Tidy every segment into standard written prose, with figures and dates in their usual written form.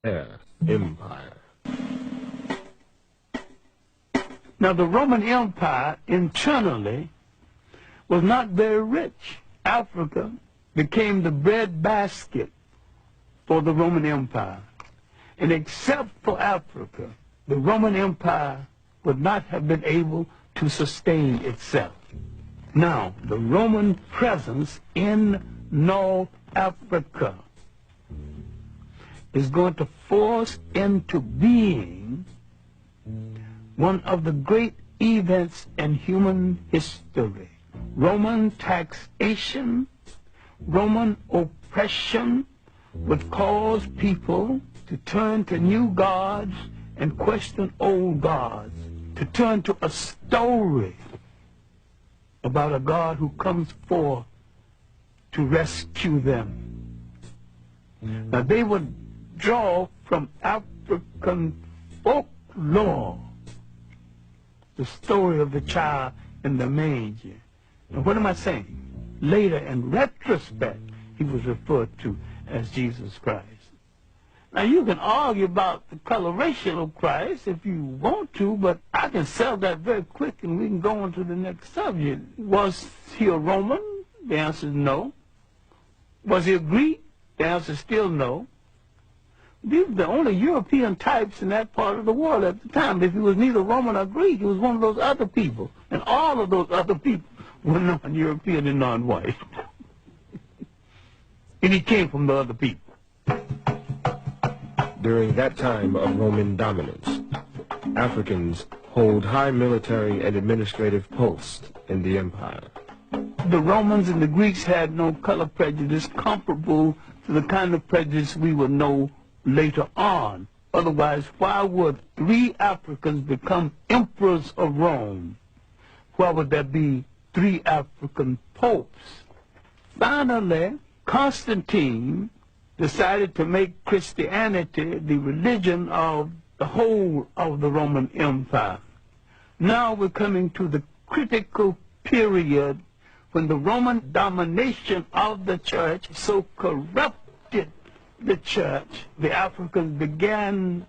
Empire. Now, the Roman Empire internally was not very rich. Africa became the breadbasket for the Roman Empire. And except for Africa, the Roman Empire would not have been able to sustain itself. Now, the Roman presence in North Africa is going to force into being one of the great events in human history. Roman taxation, Roman oppression would cause people to turn to new gods and question old gods, to turn to a story about a God who comes forth to rescue them. Now, they would draw from African folklore the story of the child in the manger. And what am I saying? Later, in retrospect, he was referred to as Jesus Christ. Now, you can argue about the coloration of Christ if you want to, but I can sell that very quick and we can go on to the next subject. Was he a Roman? The answer is no. Was he a Greek? The answer is still no. These were the only European types in that part of the world at the time. If he was neither Roman or Greek, he was one of those other people. And all of those other people were non-European and non-white. And he came from the other people. During that time of Roman dominance, Africans hold high military and administrative posts in the empire. The Romans and the Greeks had no color prejudice comparable to the kind of prejudice we will know later on. Otherwise, why would 3 Africans become emperors of Rome? Why would there be 3 African popes? Finally, Constantine decided to make Christianity the religion of the whole of the Roman Empire. Now we're coming to the critical period when the Roman domination of the church so corrupted the church, the Africans began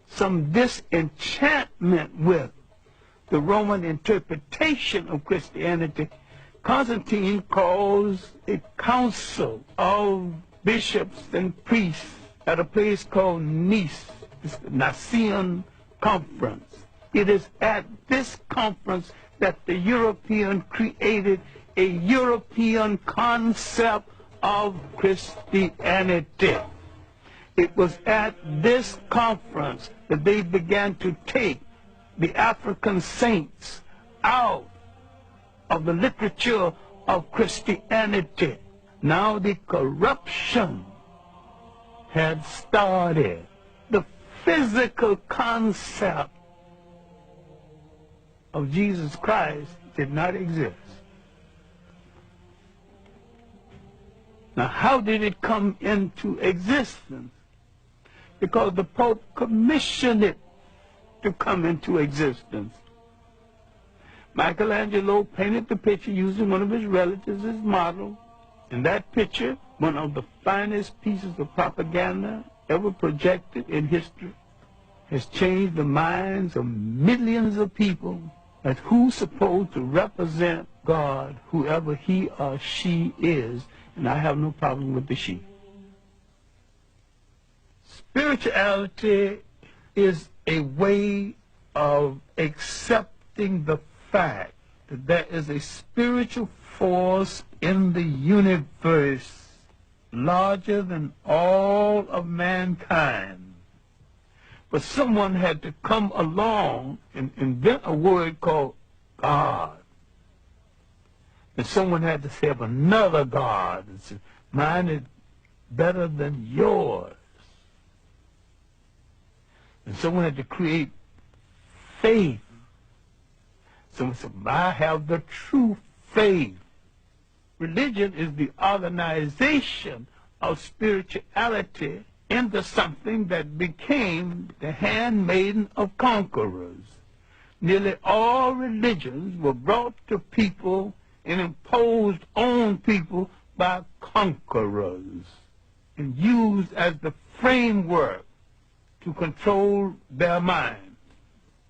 some disenchantment with the Roman interpretation of Christianity. Constantine calls a council of bishops and priests at a place called Nice, the Nicene Conference. It is at this conference that the European created a European concept of Christianity. It was at this conference that they began to take the African saints out of the literature of Christianity. Now the corruption had started. The physical concept of Jesus Christ did not exist. Now, how did it come into existence? Because the Pope commissioned it to come into existence. Michelangelo painted the picture using one of his relatives as model. And that picture, one of the finest pieces of propaganda ever projected in history, has changed the minds of millions of people as who's supposed to represent God, whoever he or she is. And I have no problem with the she. Spirituality is a way of accepting the fact that there is a spiritual force in the universe larger than all of mankind. But someone had to come along and invent a word called God. And someone had to say of another God and say, mine is better than yours. And someone had to create faith. Someone said, I have the true faith. Religion is the organization of spirituality into something that became the handmaiden of conquerors. Nearly all religions were brought to people and imposed on people by conquerors and used as the framework to control their mind.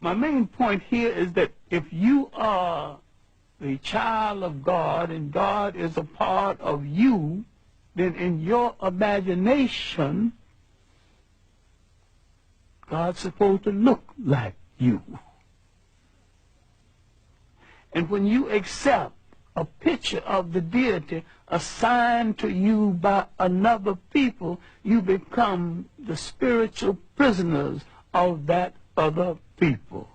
My main point here is that if you are the child of God and God is a part of you, then in your imagination, God's supposed to look like you. And when you accept a picture of the deity assigned to you by another people, you become the spiritual prisoners of that other people.